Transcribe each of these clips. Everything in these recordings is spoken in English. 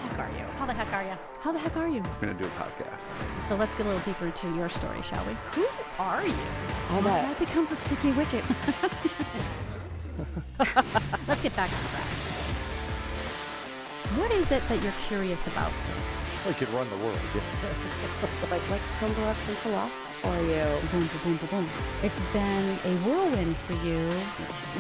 heck are you? How the heck are you? How the heck are you? We're going to do a podcast. So let's get a little deeper into your story, shall we? Who are you? How that becomes a sticky wicket. Let's get back on track. What is it that you're curious about? We could run the world. Like, let's crumble up some falafel for you. Boom, boom, boom, boom. It's been a whirlwind for you.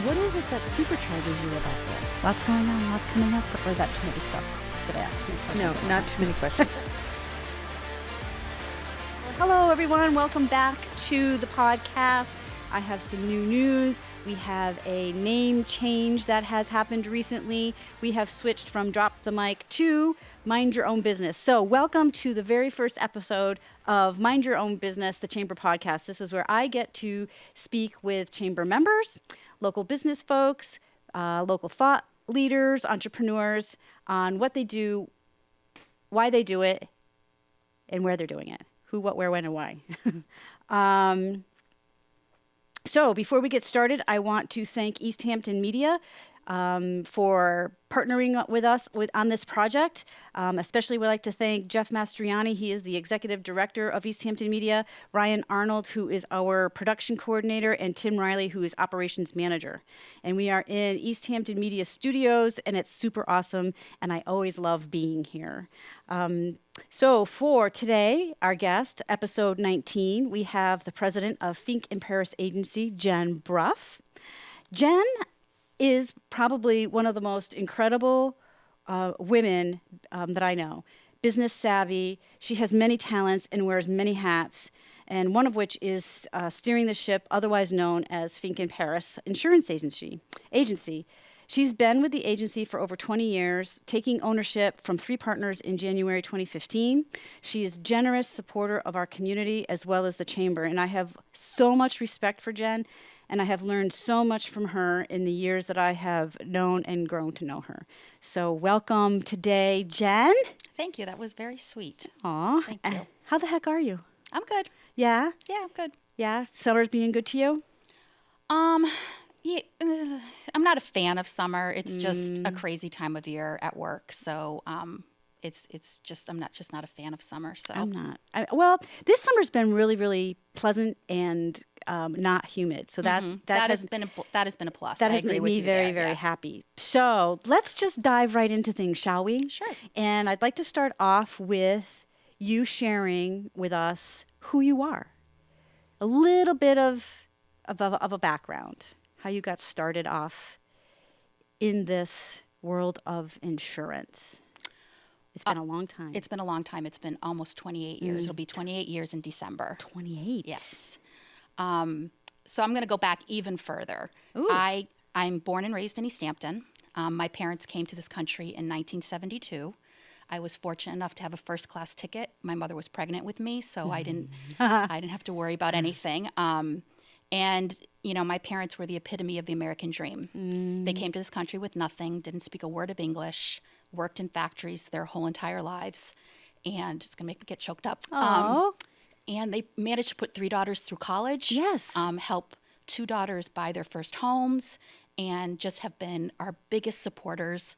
What is it that supercharges you about this? Lots going on, lots coming up. Or is that too many stuff? Did I ask too many questions? No, not too many questions. Hello, everyone. Welcome back to the podcast. I have some new news. We have a name change that has happened recently. We have switched from Drop the Mic to Mind Your Own Business. So welcome to the very first episode of Mind Your Own Business, the Chamber Podcast. This is where I get to speak with Chamber members, local business folks, local thought leaders, entrepreneurs on what they do, why they do it, and where they're doing it. Who, what, where, when, and why. So before we get started, I want to thank Easthampton Media for partnering with us on this project. Especially would like to thank Jeff Mastriani. He is the executive director of Easthampton Media, Ryan Arnold, who is our production coordinator, and Tim Riley, who is operations manager. And we are in Easthampton Media Studios, and it's super awesome, and I always love being here. So for today, our guest, episode 19, we have the president of Fink and Paris Agency, Jen Bruff. Jen is probably one of the most incredible women that I know. Business savvy. She has many talents and wears many hats, and one of which is steering the ship, otherwise known as Fink and Paris Insurance Agency. She's been with the agency for over 20 years, taking ownership from 3 partners in January 2015. She is a generous supporter of our community as well as the Chamber, and I have so much respect for Jen, and I have learned so much from her in the years that I have known and grown to know her. So welcome today, Jen. Thank you. That was very sweet. Aw. Thank you. How the heck are you? I'm good. Yeah? Yeah, I'm good. Yeah? Summer's being good to you? Yeah, I'm not a fan of summer. It's just a crazy time of year at work. So, it's just I'm not a fan of summer. So I'm not. Well, this summer's been really, really pleasant and not humid. So that has been a plus. That I has agree made with me you very, there, very yeah. happy. So let's just dive right into things, shall we? Sure. And I'd like to start off with you sharing with us who you are, a little bit of a background, how you got started off in this world of insurance. It's been a long time. It's been a long time. It's been almost 28 years. It'll be 28 years in December. 28. Yes. So I'm going to go back even further. Ooh. I'm born and raised in Easthampton. My parents came to this country in 1972. I was fortunate enough to have a first-class ticket. My mother was pregnant with me, so I didn't have to worry about anything. And, you know, my parents were the epitome of the American dream. They came to this country with nothing, didn't speak a word of English, worked in factories their whole entire lives, and it's going to make me get choked up. And they managed to put 3 daughters through college. Yes. Help 2 daughters buy their first homes, and just have been our biggest supporters.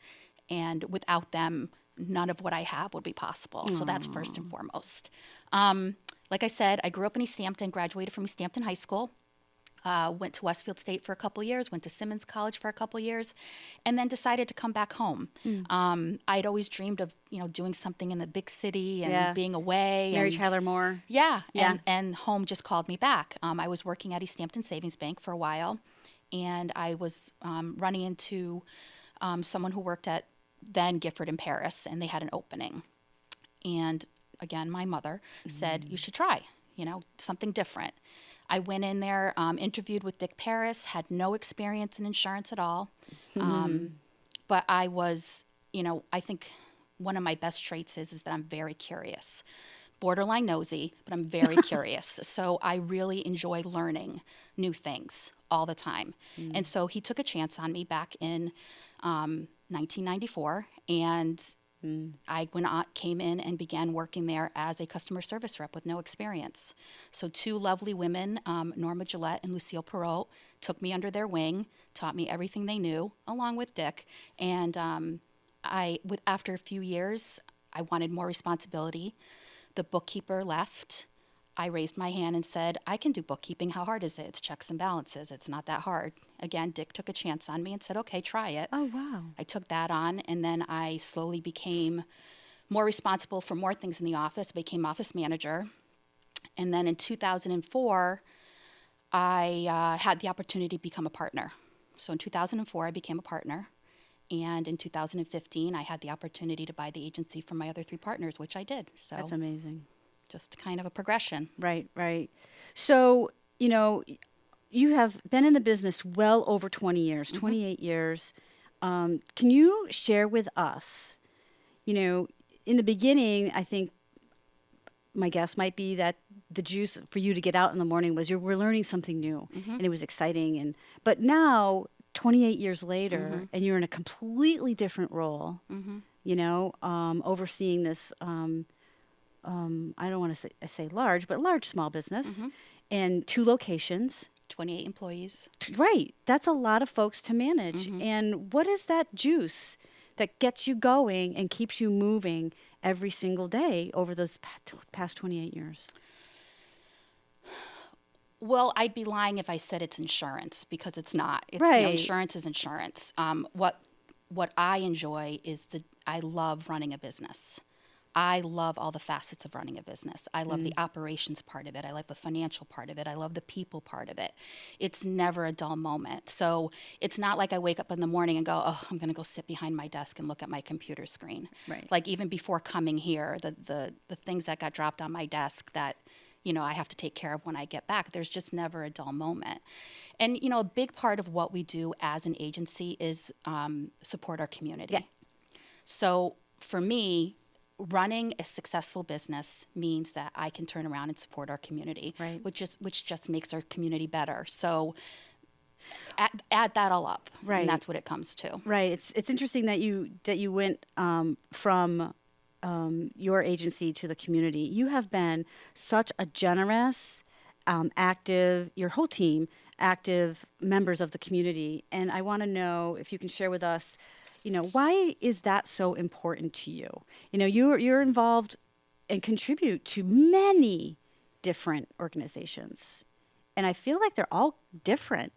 And without them, none of what I have would be possible. So that's first and foremost. Like I said, I grew up in Easthampton, graduated from Easthampton High School. Went to Westfield State for a couple of years, went to Simmons College for a couple of years, and then decided to come back home. I'd always dreamed of, doing something in the big city and being away. Mary Tyler Moore. Yeah. And home just called me back. I was working at Easthampton Savings Bank for a while, and I was running into someone who worked at then Gifford in Paris, and they had an opening. And again, my mother said, you should try, something different. I went in there, interviewed with Dick Paris, had no experience in insurance at all. But I was, I think one of my best traits is that I'm very curious. Borderline nosy, but I'm very curious. So I really enjoy learning new things all the time. And so he took a chance on me back in 1994, and I came in and began working there as a customer service rep with no experience. So 2 lovely women, Norma Gillette and Lucille Perot, took me under their wing, taught me everything they knew, along with Dick. And after a few years, I wanted more responsibility. The bookkeeper left. I raised my hand and said, I can do bookkeeping. How hard is it? It's checks and balances. It's not that hard. Again, Dick took a chance on me and said, okay, try it. Oh, wow. I took that on, and then I slowly became more responsible for more things in the office, became office manager. And then in 2004, I had the opportunity to become a partner. So in 2004, I became a partner. And in 2015, I had the opportunity to buy the agency from my other 3 partners, which I did. So That's amazing. just kind of a progression. Right, right. So, you have been in the business well over 20 years, 28 years. Can you share with us, in the beginning, I think my guess might be that the juice for you to get out in the morning was you were learning something new and it was exciting. But now, 28 years later, and you're in a completely different role, overseeing this, I don't want to say large, but large small business and 2 locations. 28 employees. Right. That's a lot of folks to manage. And what is that juice that gets you going and keeps you moving every single day over those past 28 years? Well, I'd be lying if I said it's insurance, because it's not. It's, right. Insurance is insurance. What I enjoy is I love running a business. I love all the facets of running a business. I love the operations part of it. I love the financial part of it. I love the people part of it. It's never a dull moment. So it's not like I wake up in the morning and go, oh, I'm going to go sit behind my desk and look at my computer screen. Right. Like even before coming here, the things that got dropped on my desk that, I have to take care of when I get back, there's just never a dull moment. And, a big part of what we do as an agency is support our community. Yeah. So for me, running a successful business means that I can turn around and support our community, right. which just makes our community better. So add that all up, right. and that's what it comes to. Right. It's interesting that you went from your agency to the community. You have been such a generous, active, your whole team, active members of the community, and I want to know if you can share with us. Why is that so important to you? You're involved and contribute to many different organizations, and I feel like they're all different.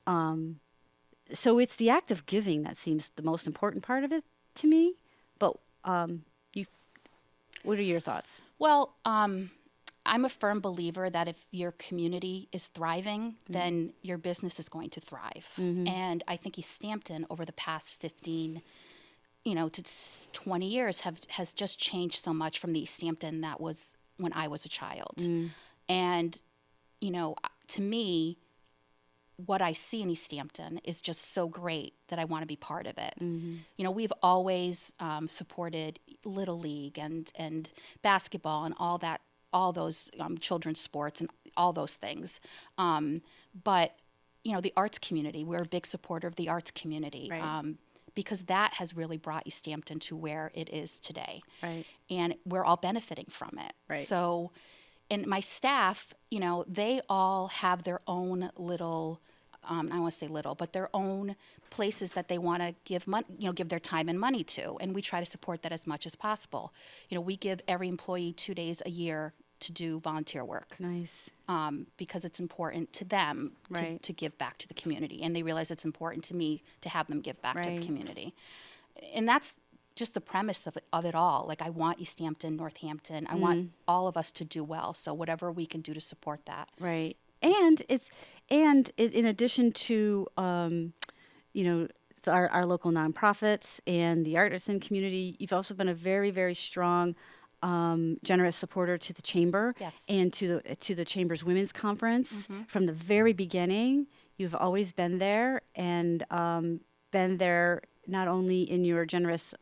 So it's the act of giving that seems the most important part of it to me. But what are your thoughts? Well, I'm a firm believer that if your community is thriving, then your business is going to thrive. And I think Easthampton over the past 15, to 20 years has just changed so much from the Easthampton that was when I was a child. And, to me, what I see in Easthampton is just so great that I want to be part of it. We've always supported Little League and basketball and all those children's sports and all those things. But, the arts community, we're a big supporter of the arts community. Right. Because that has really brought Easthampton to where it is today. Right. And we're all benefiting from it. Right. So, and my staff, they all have their own little, I don't want to say little, but their own places that they want to give money, give their time and money to. And we try to support that as much as possible. We give every employee 2 days a year to do volunteer work. Nice. Because it's important to them right. to give back to the community. And they realize it's important to me to have them give back right. to the community. And that's just the premise of it all. Like, I want Easthampton, Northampton, I want all of us to do well. So whatever we can do to support that. Right. And in addition to, our local nonprofits and the artisan community, you've also been a very, very strong, generous supporter to the chamber. Yes. And to the chamber's women's conference from the very beginning. You've always been there and been there not only in your generous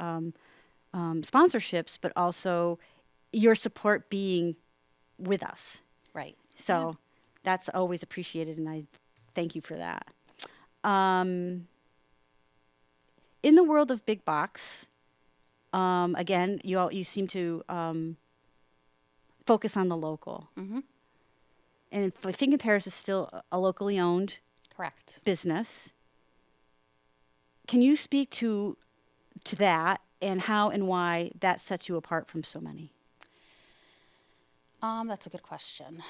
sponsorships, but also your support being with us. Right. So that's always appreciated, and I thank you for that. In the world of big box, again, you seem to focus on the local. And I think in Paris is still a locally owned Correct. business. Can you speak to to that, and how and why that sets you apart from so many? That's a good question.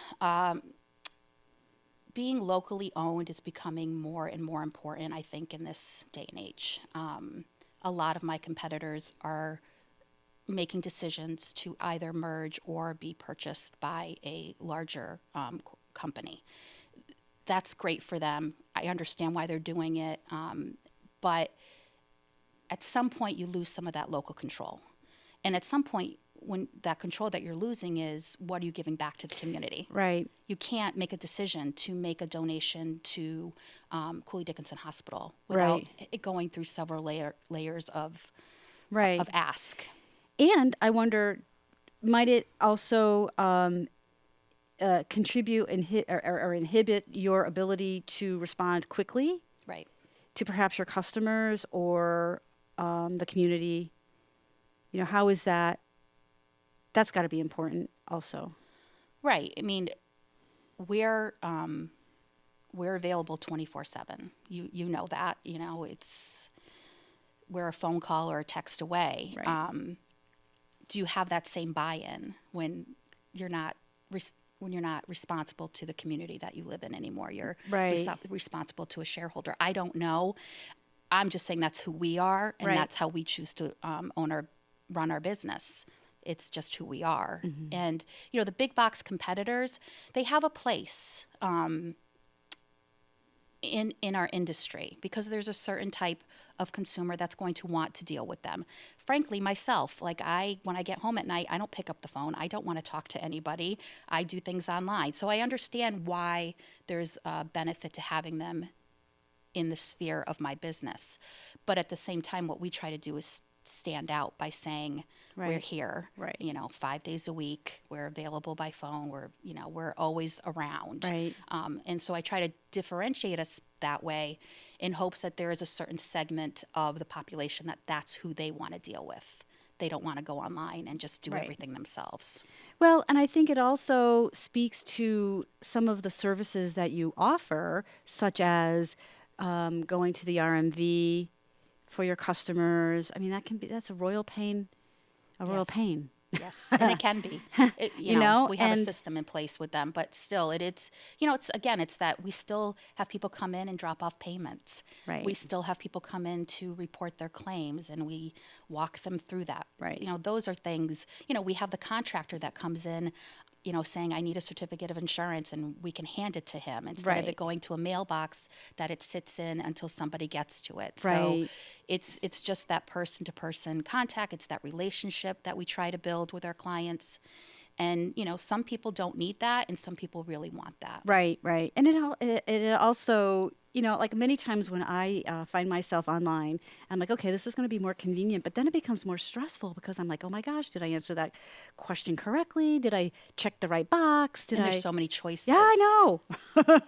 Being locally owned is becoming more and more important, I think, in this day and age. A lot of my competitors are making decisions to either merge or be purchased by a larger company. That's great for them. I understand why they're doing it, but at some point you lose some of that local control. And at some point, when that control that you're losing is, what are you giving back to the community? Right. You can't make a decision to make a donation to Cooley Dickinson Hospital without it going through several layers of ask. And I wonder, might it also contribute or inhibit your ability to respond quickly? Right. To perhaps your customers or the community? You know, how is that? That's got to be important also. Right. I mean, we're available 24/7. You know that. You know, we're a phone call or a text away. Right. Do you have that same buy-in when you're not responsible to the community that you live in anymore? You're responsible to a shareholder. I don't know. I'm just saying that's who we are, and that's how we choose to run our business. It's just who we are. Mm-hmm. And, you know, the big box competitors, they have a place in our industry because there's a certain type of consumer that's going to want to deal with them. Frankly, myself, when I get home at night, I don't pick up the phone. I don't want to talk to anybody. I do things online. So I understand why there's a benefit to having them in the sphere of my business. But at the same time, what we try to do is stand out by saying we're here, 5 days a week. We're available by phone. We're always around. Right. And so I try to differentiate us that way in hopes that there is a certain segment of the population that's who they want to deal with. They don't want to go online and just do everything themselves. Well, and I think it also speaks to some of the services that you offer, such as going to the RMV for your customers. I mean, that's a royal pain. Yes, and it can be. We have a system in place with them, but still, it's that we still have people come in and drop off payments. Right. We still have people come in to report their claims, and we walk them through that. Right. You know, those are things. You know, we have the contractor that comes in, saying, I need a certificate of insurance, and we can hand it to him instead of it going to a mailbox that it sits in until somebody gets to it. Right. So it's just that person-to-person contact. It's that relationship that we try to build with our clients. And, some people don't need that, and some people really want that. Right. And it also, like many times when I find myself online, I'm like, okay, this is going to be more convenient, but then it becomes more stressful because I'm like, oh my gosh, did I answer that question correctly? Did I check the right box? There's so many choices. Yeah, I know.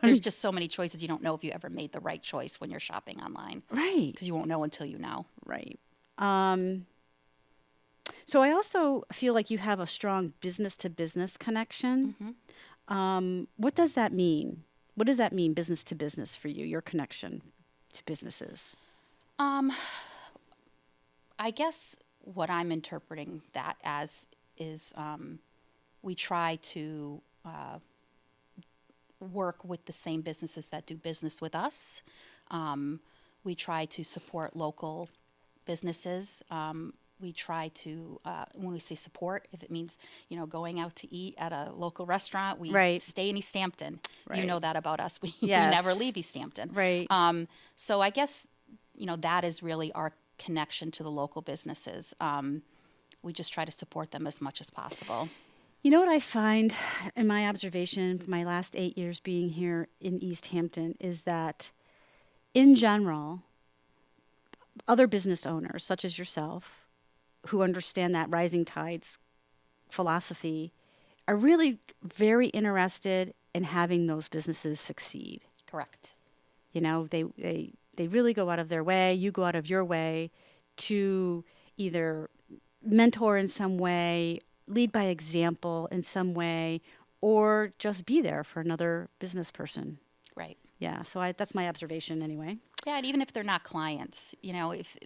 There's just so many choices. You don't know if you ever made the right choice when you're shopping online. Right. Because you won't know until you know. Right. So I also feel like you have a strong business-to-business connection. Mm-hmm. What does that mean? What does that mean, business to business, for you, your connection to businesses? I guess what I'm interpreting that as is we try to work with the same businesses that do business with us. We try to support local businesses. We try to, when we say support, if it means, going out to eat at a local restaurant, we stay in Easthampton. Right. You know that about us. We never leave Easthampton. Right. So I guess, that is really our connection to the local businesses. We just try to support them as much as possible. You know what I find in my observation, my last 8 years being here in Easthampton, is that in general, other business owners, such as yourself, who understand that rising tides philosophy, are really very interested in having those businesses succeed. Correct. They really go out of their way, you go out of your way to either mentor in some way, lead by example in some way, or just be there for another business person. Right. Yeah. So that's my observation anyway. Yeah, and even if they're not clients, even if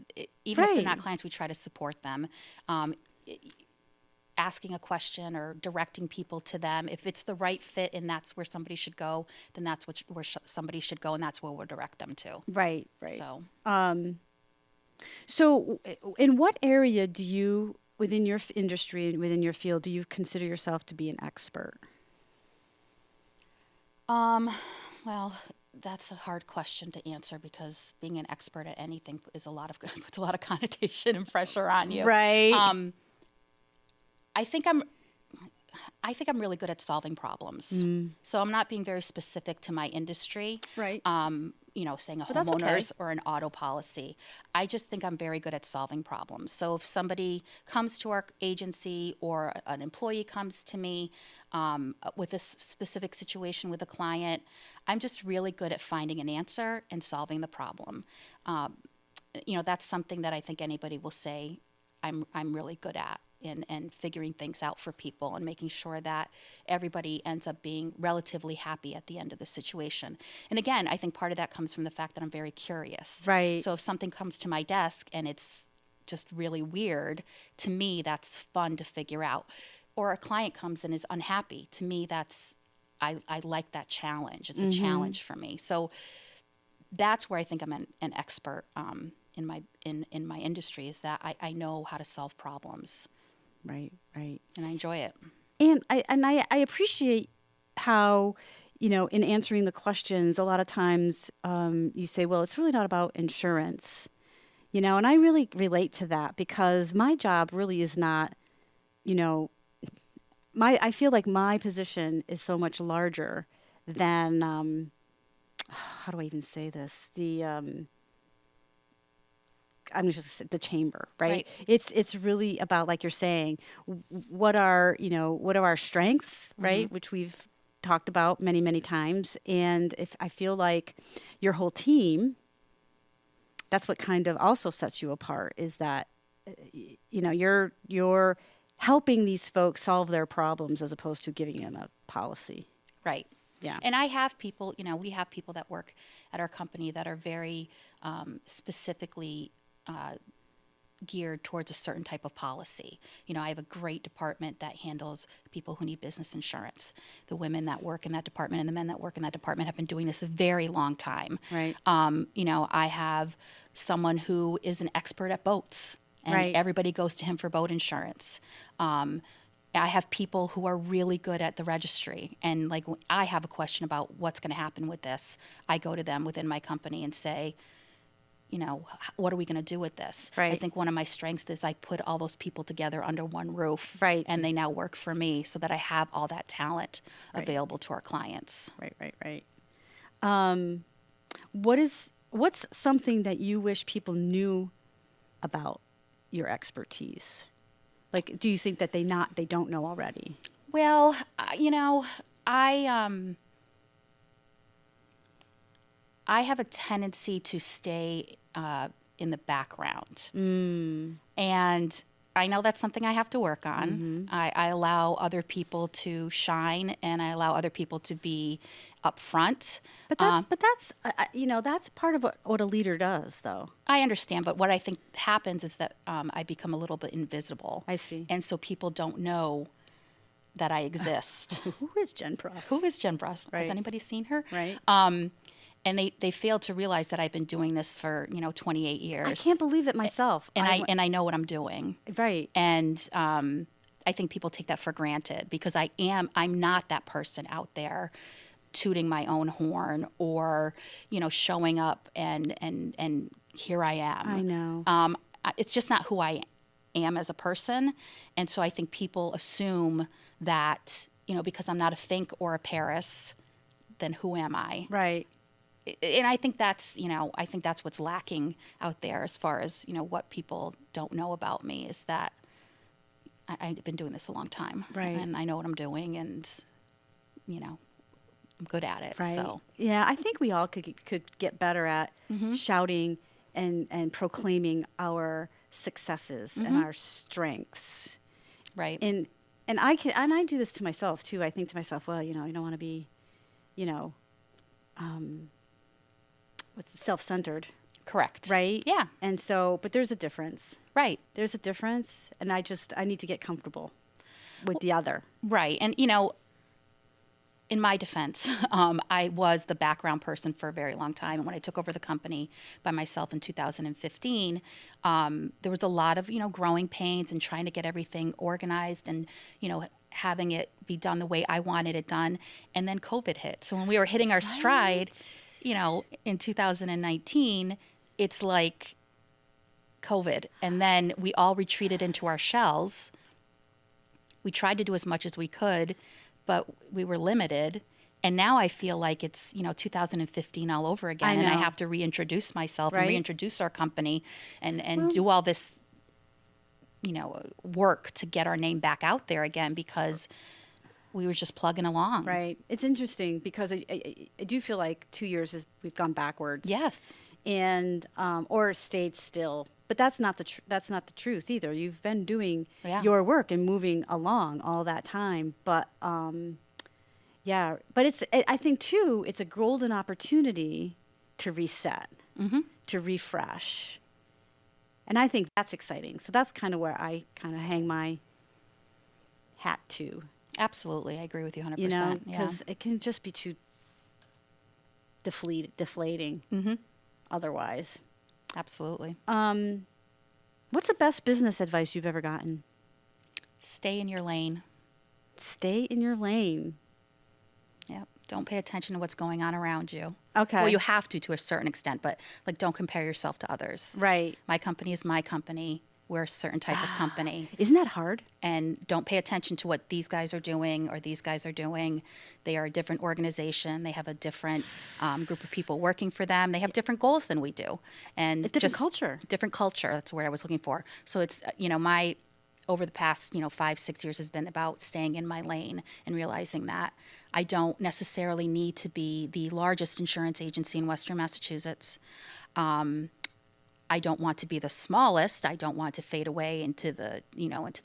they're not Right. clients, we try to support them. Um, Asking a question or directing people to them. If it's the right fit and that's where somebody should go, then that's where somebody should go, and that's where we'll direct them to. Right. Right. So, So, in what area do you, within your industry and within your field, do you consider yourself to be an expert? well, that's a hard question to answer because being an expert at anything is puts a lot of connotation and pressure on you. Right. I think I'm really good at solving problems. So I'm not being very specific to my industry. Right. Saying a But that's okay. homeowner's or an auto policy. I just think I'm very good at solving problems. So if somebody comes to our agency or an employee comes to me with a specific situation with a client, I'm just really good at finding an answer and solving the problem. That's something that I think anybody will say I'm really good at. And figuring things out for people and making sure that everybody ends up being relatively happy at the end of the situation. And again, I think part of that comes from the fact that I'm very curious. Right. So if something comes to my desk and it's just really weird, to me, that's fun to figure out. Or a client comes and is unhappy. To me, I like that challenge. It's a challenge for me. So that's where I think I'm an expert in my industry, is that I know how to solve problems. Right. Right. And I enjoy it. And I appreciate how, in answering the questions, a lot of times you say, well, it's really not about insurance, and I really relate to that because my job really is not, I feel like my position is so much larger than, how do I even say this? I'm just gonna say the chamber, right? It's really about, like you're saying, what are our strengths, right? Which we've talked about many, many times. And if I feel like your whole team, that's what kind of also sets you apart, is that, you're helping these folks solve their problems as opposed to giving them a policy. Right. Yeah. And I have people, we have people that work at our company that are very specifically geared towards a certain type of policy. I have a great department that handles people who need business insurance. The women that work in that department and the men that work in that department have been doing this a very long time. Right. I have someone who is an expert at boats, and Right. everybody goes to him for boat insurance. I have people who are really good at the registry, and like when I have a question about what's going to happen with this, I go to them within my company and say, what are we going to do with this? Right. I think one of my strengths is I put all those people together under one roof. Right. And they now work for me so that I have all that talent available to our clients. Right. What's something that you wish people knew about your expertise? Like, do you think that they don't know already? Well, I have a tendency to stay in the background. And I know that's something I have to work on. I allow other people to shine, and I allow other people to be up front. But that's part of what a leader does, though. I understand, but what I think happens is that I become a little bit invisible. I see. And so people don't know that I exist. Who is Jen Prof? Who is Jen Bross? Right. Has anybody seen her? Right. And they fail to realize that I've been doing this for 28 years. I can't believe it myself. And I know what I'm doing. Right. And I think people take that for granted because I'm not that person out there tooting my own horn or showing up and here I am. I know. It's just not who I am as a person, and so I think people assume that because I'm not a Fink or a Paris, then who am I? Right. And I think that's what's lacking out there as far as what people don't know about me is that I've been doing this a long time, right? And I know what I'm doing, and I'm good at it. Right. So yeah, I think we all could get better at shouting and proclaiming our successes and our strengths. Right. And I do this to myself too. I think to myself, well, you don't want to be, what's self-centered, Correct. right? Yeah. And so, but there's a difference. Right. There's a difference, and I need to get comfortable with the other. Right. And, you know, in my defense, I was the background person for a very long time. And when I took over the company by myself in 2015, there was a lot of, you know, growing pains and trying to get everything organized and, you know, having it be done the way I wanted it done. And then COVID hit. So when we were hitting our stride, you know, in 2019, it's like COVID. And then we all retreated into our shells. We tried to do as much as we could, but we were limited. And now I feel like it's, you know, 2015 all over again. And I have to reintroduce myself and reintroduce our company and do all this, you know, work to get our name back out there again because we were just plugging along. Right. It's interesting because I do feel like 2 years we've gone backwards. Yes. And or stayed still. But that's not the truth either. You've been doing your work and moving along all that time. But yeah, but I think too, it's a golden opportunity to reset, to refresh. And I think that's exciting. So that's kind of where I kind of hang my hat to. Absolutely. I agree with you 100%. You know, because it can just be too deflating otherwise. Absolutely. What's the best business advice you've ever gotten? Stay in your lane. Stay in your lane. Yep. Don't pay attention to what's going on around you. Okay. Well, you have to a certain extent, but like don't compare yourself to others. Right. My company is my company. We're a certain type of company. Isn't that hard? And don't pay attention to what these guys are doing or these guys are doing. They are a different organization. They have a different group of people working for them. They have different goals than we do. And a different culture. Different culture. That's what I was looking for. So it's, you know, over the past, 5-6 years has been about staying in my lane and realizing that I don't necessarily need to be the largest insurance agency in Western Massachusetts. I don't want to be the smallest. I don't want to fade away into the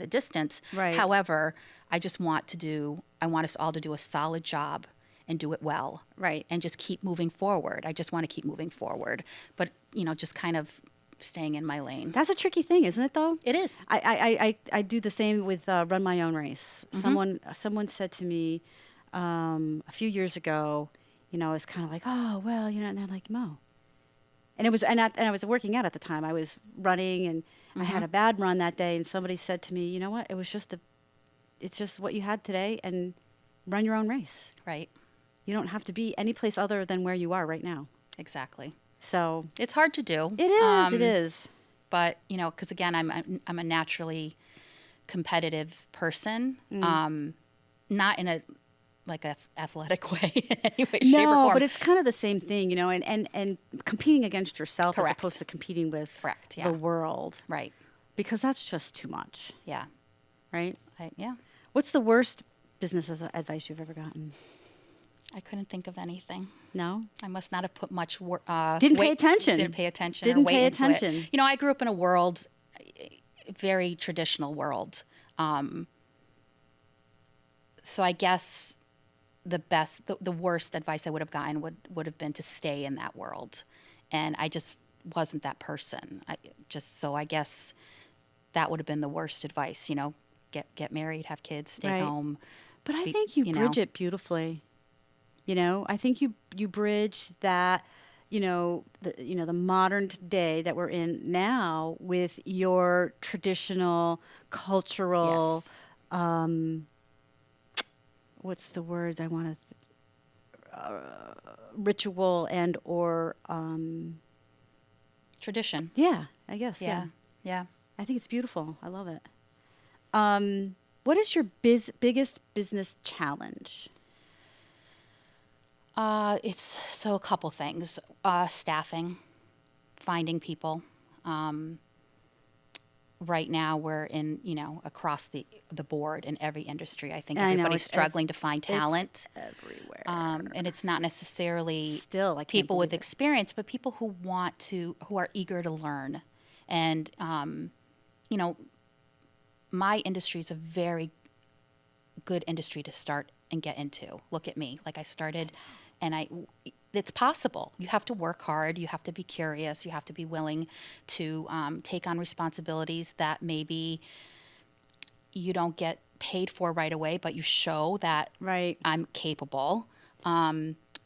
distance. Right. However, I want us all to do a solid job and do it well. Right. And just keep moving forward. I just want to keep moving forward. But, just kind of staying in my lane. That's a tricky thing, isn't it, though? It is. I do the same with Run My Own Race. Someone said to me a few years ago, it's kind of like, oh, well, and they're like, Mo. And I was working out at the time. I was running, and I had a bad run that day. And somebody said to me, "You know what? It's just what you had today, and run your own race. Right. You don't have to be any place other than where you are right now." Exactly. So it's hard to do. It is. It is. But because again, I'm a naturally competitive person. Not in a athletic way in any way, shape, or form. No, but it's kind of the same thing, and competing against yourself as opposed to competing with the world. Right. Because that's just too much. Yeah. Right? Yeah. What's the worst business advice you've ever gotten? I couldn't think of anything. No? I must not have put much Didn't pay attention. Didn't pay attention. Didn't or pay weight attention. Into it. I grew up in a world, very traditional world. So I guess the worst advice I would have gotten would have been to stay in that world. And I just wasn't that person. So I guess that would have been the worst advice, get married, have kids, stay home. But I think you bridge it beautifully. I think you bridge that, the modern day that we're in now with your traditional cultural, what's the word I want to, ritual and or tradition. Yeah, I guess. Yeah. I think it's beautiful. I love it. What is your biggest business challenge? It's a couple things. Staffing, finding people. Right now we're in, across the board in every industry. I think everybody's struggling to find talent. It's everywhere. And it's not necessarily still people with experience, but people who are eager to learn. And, my industry is a very good industry to start and get into. Look at me. I started, and it's possible. You have to work hard. You have to be curious. You have to be willing to take on responsibilities that maybe you don't get paid for right away, but you show that Right. I'm capable.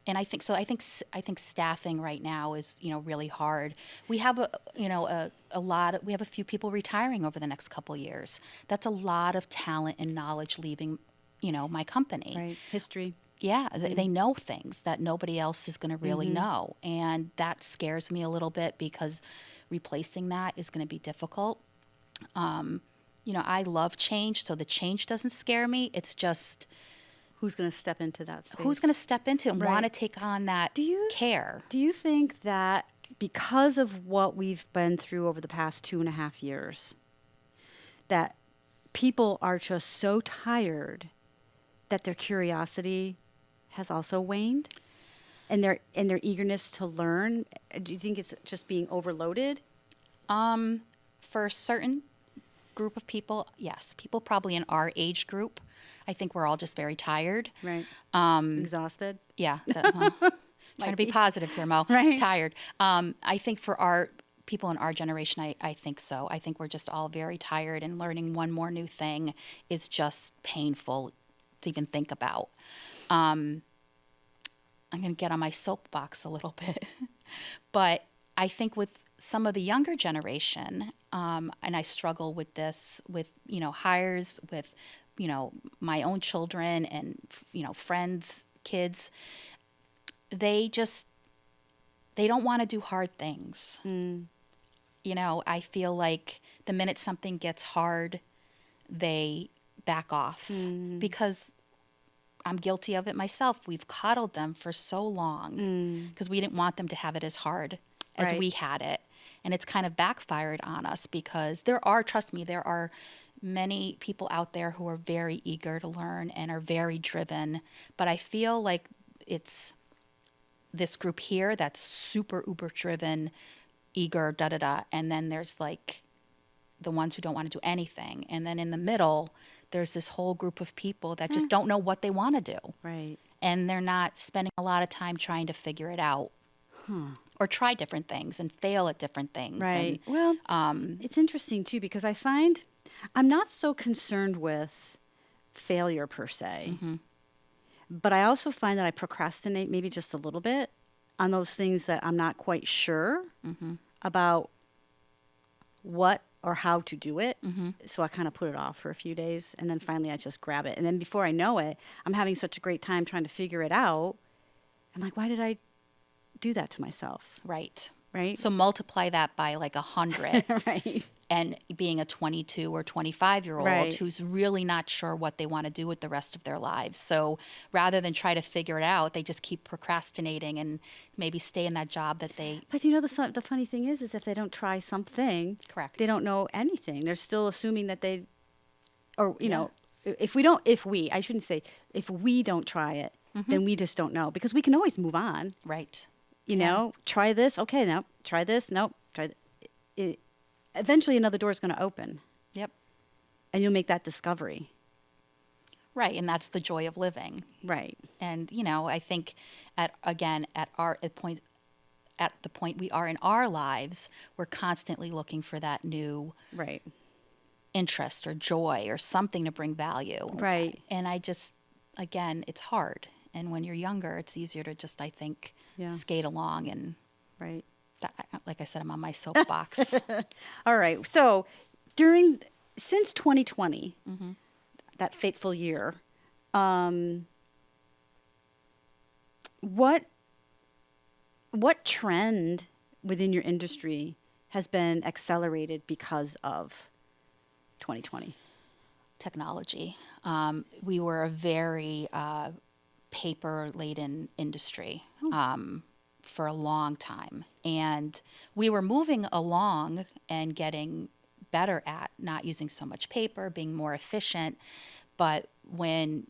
And I think so. I think staffing right now is really hard. We have we have a few people retiring over the next couple years. That's a lot of talent and knowledge leaving, my company. Right. History. Yeah, they know things that nobody else is going to really know, and that scares me a little bit because replacing that is going to be difficult. I love change, so the change doesn't scare me. It's just Who's going to step into that space? who's going to step into it and Right. want to take on that care. Do you think that because of what we've been through over the past 2.5 years, that people are just so tired that their curiosity has also waned, and their eagerness to learn? Do you think it's just being overloaded? For a certain group of people, yes. People probably in our age group, I think we're all just very tired. Right. Exhausted. Yeah. Trying to be positive here, Mo. Right. Tired. I think for our people in our generation, I think so. I think we're just all very tired, and learning one more new thing is just painful to even think about. I'm going to get on my soapbox a little bit, but I think with some of the younger generation, and I struggle with this with, hires, with, my own children and, friends, kids, they don't want to do hard things. I feel like the minute something gets hard, they back off because I'm guilty of it myself. We've coddled them for so long because we didn't want them to have it as hard as Right. we had it. And it's kind of backfired on us because trust me, there are many people out there who are very eager to learn and are very driven. But I feel like it's this group here that's super uber driven, eager, and then there's like the ones who don't want to do anything. And then in the middle, there's this whole group of people that just don't know what they want to do. Right. And they're not spending a lot of time trying to figure it out. Or try different things and fail at different things. Right. And, Well, it's interesting too, because I find I'm not so concerned with failure per se, but I also find that I procrastinate maybe just a little bit on those things that I'm not quite sure about what or how to do it. So I kind of put it off for a few days, and then finally I just grab it. And then before I know it, I'm having such a great time trying to figure it out. I'm like, why did I do that to myself? right. Right. So multiply that by like 100 Right. and being a 22 or 25-year-old Right. who's really not sure what they want to do with the rest of their lives. So rather than try to figure it out, they just keep procrastinating and maybe stay in that job that they... But the funny thing is if they don't try something, Correct. they don't know anything. They're still assuming that they, or Yeah. if we don't try it, then we just don't know, because we can always move on. Right. Try this. Okay, no, try this. Nope, try it. Eventually, another door is going to open, Yep. and you'll make that discovery. Right. And that's the joy of living. Right. And, I think at the point we are in our lives, we're constantly looking for that new Right. interest or joy or something to bring value. Right. And again, it's hard. And when you're younger, it's easier to just, I think, Yeah. skate along. And Right. like I said, I'm on my soapbox. All right. So, since 2020, that fateful year, what trend within your industry has been accelerated because of 2020? Technology. We were a very paper-laden industry for a long time. And we were moving along and getting better at not using so much paper, being more efficient. But when,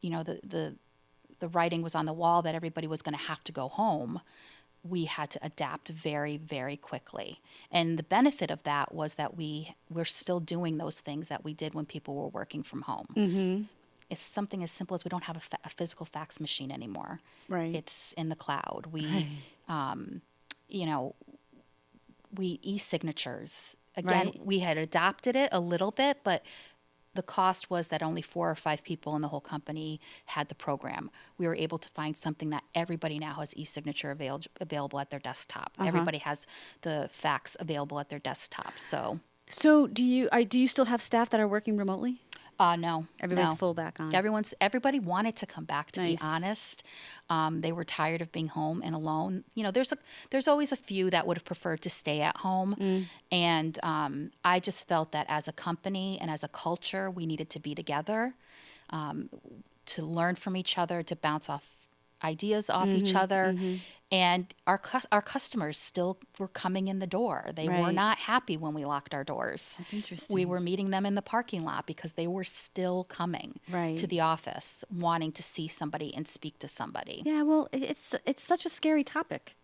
the writing was on the wall that everybody was going to have to go home, we had to adapt very, very quickly. And the benefit of that was that we're still doing those things that we did when people were working from home. It's something as simple as we don't have a physical fax machine anymore. Right. It's in the cloud. Right. You know, we e-signatures. Again, Right. we had adopted it a little bit, but the cost was that only 4 or 5 people in the whole company had the program. We were able to find something that everybody now has e-signature available at their desktop. Everybody has the fax available at their desktop. So do you still have staff that are working remotely? no, Everybody's no. full back on. Everybody wanted to come back, to Nice. be honest. They were tired of being home and alone. You know, there's always a few that would have preferred to stay at home. And I just felt that as a company and as a culture, we needed to be together, to learn from each other, to bounce off ideas off each other. And our customers still were coming in the door. They were Right. not happy when we locked our doors. That's interesting. We were meeting them in the parking lot because they were still coming Right. to the office, wanting to see somebody and speak to somebody. Yeah, well, it's such a scary topic,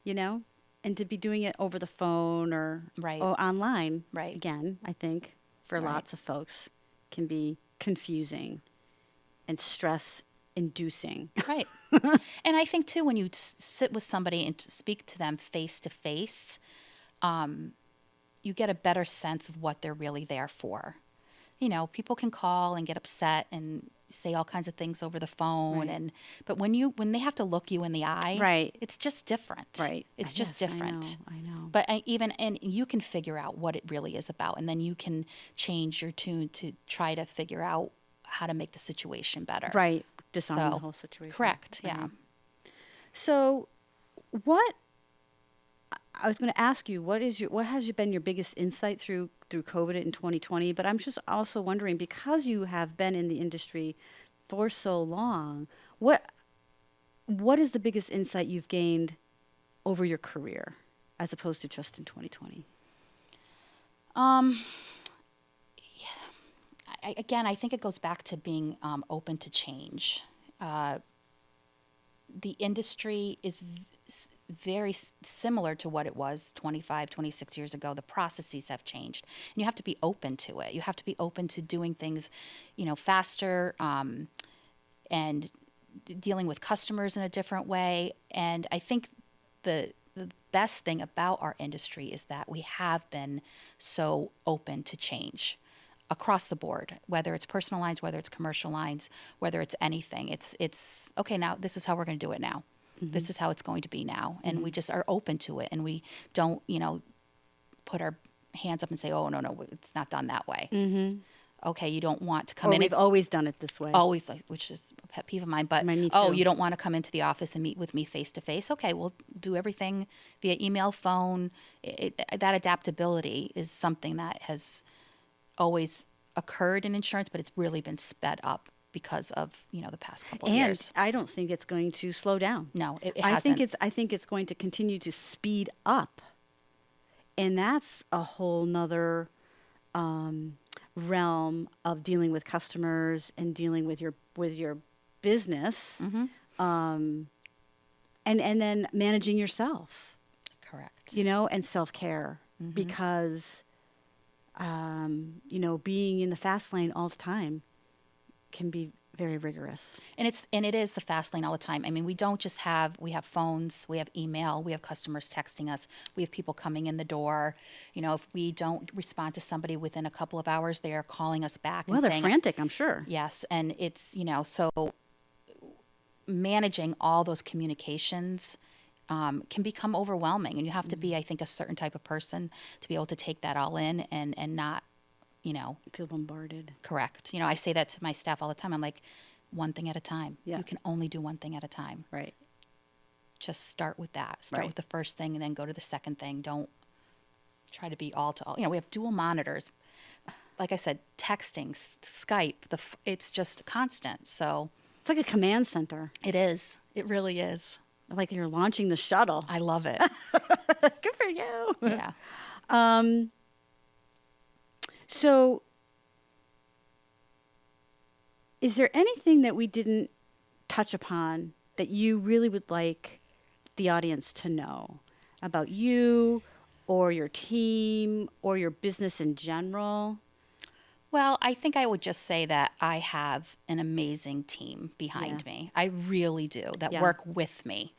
you know, and to be doing it over the phone or Right. online, Right. again, I think for Right. lots of folks can be confusing and stress inducing. Right. And I think, too, when you sit with somebody and speak to them face to face, you get a better sense of what they're really there for. You know, people can call and get upset and say all kinds of things over the phone, Right. but when they have to look you in the eye, Right. it's just different. Right. It's I just guess, different. I know. But and you can figure out what it really is about, and then you can change your tune to try to figure out how to make the situation better. Right. Disarm the So, whole situation. correct. Yeah. Right. So, what I was going to ask you, what has been your biggest insight through COVID in 2020? But I'm just also wondering, because you have been in the industry for so long, what is the biggest insight you've gained over your career, as opposed to just in 2020? I think it goes back to being open to change. The industry is very similar to what it was 25, 26 years ago. The processes have changed, and you have to be open to it. You have to be open to doing things, you know, faster, and dealing with customers in a different way. And I think the best thing about our industry is that we have been so open to change across the board, whether it's personal lines, whether it's commercial lines, whether it's anything. It's okay, now this is how we're going to do it now. This is how it's going to be now. And we just are open to it, and we don't, you know, put our hands up and say, oh, no, it's not done that way. Okay, you don't want to come Or in. we've always done it this way. Always, which is a pet peeve of mine. But, Me oh, too. you don't want to come into the office and meet with me face to face. Okay, we'll do everything via email, phone. That adaptability is something that has always occurred in insurance, but it's really been sped up because of, you know, the past couple of And years. I don't think it's going to slow down. No, it I hasn't. think it's going to continue to speed up, and that's a whole nother realm of dealing with customers and dealing with your business, and then managing yourself, Correct. you know, and self-care, because you know, being in the fast lane all the time can be very rigorous. And it is the fast lane all the time. I mean, we have phones, we have email, we have customers texting us, we have people coming in the door. You know, if we don't respond to somebody within a couple of hours, they are calling us back Well, and they're saying, frantic, I'm sure. yes. And it's, you know, so managing all those communications can become overwhelming. And you have to be, I think, a certain type of person to be able to take that all in and not, you know, Feel bombarded. correct. You know, I say that to my staff all the time. I'm like, one thing at a time. Yeah. You can only do one thing at a time. Right. Just start with that. Start Right. with the first thing and then go to the second thing. Don't try to be all to all. You know, we have dual monitors. Like I said, texting, Skype, it's just constant. So It's like a command center. it is. It really is. Like you're launching the shuttle. I love it. Good for you. Yeah. So, is there anything that we didn't touch upon that you really would like the audience to know about you or your team or your business in general? Well, I think I would just say that I have an amazing team behind me. I really do, that work with me.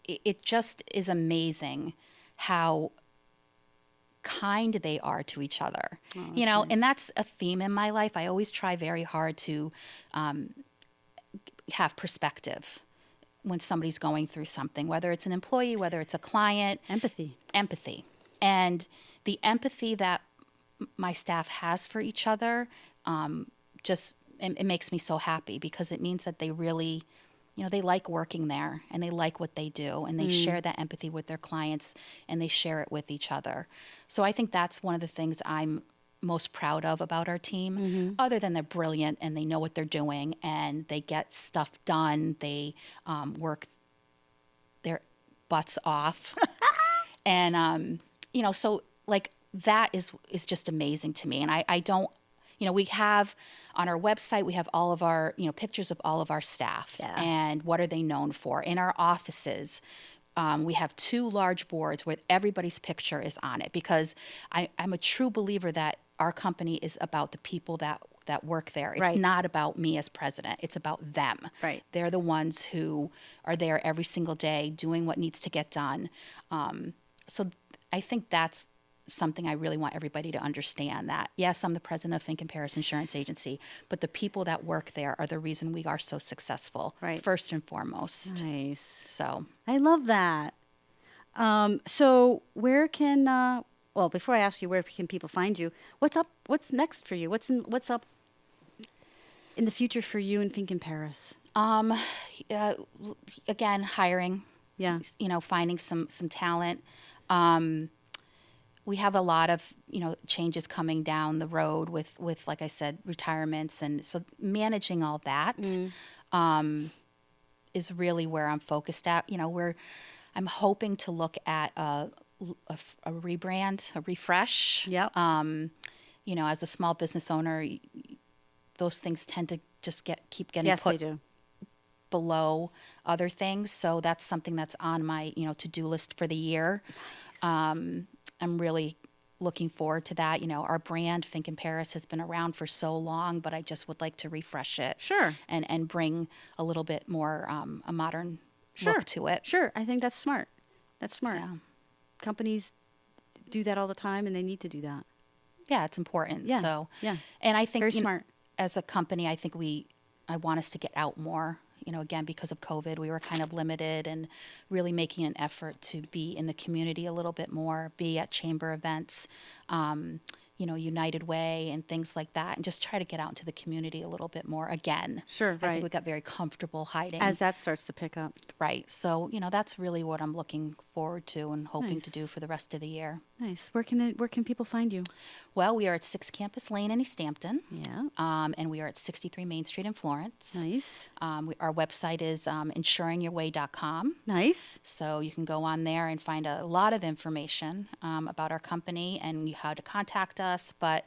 It just is amazing how kind they are to each other. You know, and that's a theme in my life. I always try very hard to have perspective when somebody's going through something, whether it's an employee, whether it's a client. Empathy. And the empathy that my staff has for each other, it makes me so happy, because it means that they really, you know, they like working there and they like what they do, and they share that empathy with their clients, and they share it with each other. So I think that's one of the things I'm most proud of about our team, other than they're brilliant and they know what they're doing and they get stuff done. They work their butts off. And, you know, so like that is just amazing to me. And I don't, you know, we have on our website, we have all of our, you know, pictures of all of our staff and what are they known for. In our offices, we have 2 large boards where everybody's picture is on it, because I'm a true believer that our company is about the people that work there. It's not about me as president. It's about them. Right. They're the ones who are there every single day doing what needs to get done. So I think that's something I really want everybody to understand, that yes, I'm the president of Fink and Paris Insurance Agency, but the people that work there are the reason we are so successful, first and foremost. Nice. So I love that. So where can, well, before I ask you, where can people find you? What's up? What's next for you? What's up in the future for you and Fink and Paris? Again, hiring. Yeah. You know, finding some talent. We have a lot of, you know, changes coming down the road with like I said, retirements, and so managing all that is really where I'm focused at. You know, I'm hoping to look at a rebrand, a refresh. Yep. You know, as a small business owner, those things tend to just keep getting put below other things. So that's something that's on my, you know, to-do list for the year. Nice. I'm really looking forward to that. You know, our brand, Fink and Paris, has been around for so long, but I just would like to refresh it. Sure. And bring a little bit more a modern look to it. Sure. I think that's smart. That's smart. Yeah. Companies do that all the time, and they need to do that. Yeah, it's important. Yeah. So, yeah. And I think very smart. As a company, I think I want us to get out more. You know, again, because of COVID, we were kind of limited, and really making an effort to be in the community a little bit more, be at chamber events, you know, United Way and things like that, and just try to get out into the community a little bit more again. Sure, I think we got very comfortable hiding. As that starts to pick up. Right. So, you know, that's really what I'm looking forward to and hoping to do for the rest of the year. Nice. Where can people find you? Well, we are at 6 Campus Lane in Easthampton. Yeah. And we are at 63 Main Street in Florence. Nice. Our website is insuringyourway.com. Nice. So you can go on there and find a lot of information about our company and how to contact us. But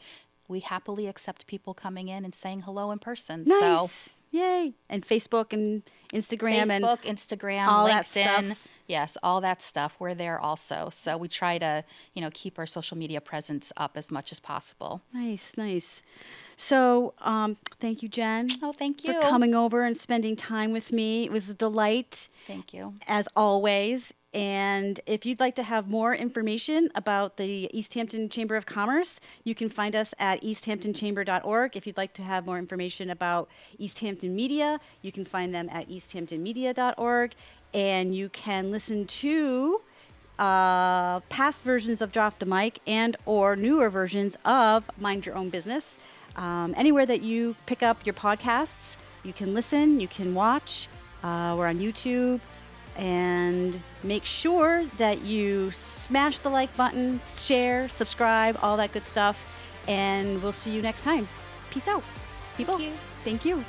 we happily accept people coming in and saying hello in person. Nice. So, yay. And Facebook and Instagram. Instagram, all LinkedIn. That stuff. Yes, all that stuff. We're there also. So we try to, you know, keep our social media presence up as much as possible. Nice, nice. So thank you, Jen. Oh, thank you. For coming over and spending time with me. It was a delight. Thank you. As always. And if you'd like to have more information about the Easthampton Chamber of Commerce, you can find us at easthamptonchamber.org. If you'd like to have more information about Easthampton Media, you can find them at easthamptonmedia.org. And you can listen to past versions of Drop the Mic and or newer versions of Mind Your Own Business. Anywhere that you pick up your podcasts, you can listen, you can watch. We're on YouTube. And make sure that you smash the like button, share, subscribe, all that good stuff. And we'll see you next time. Peace out, people. Thank you. Thank you.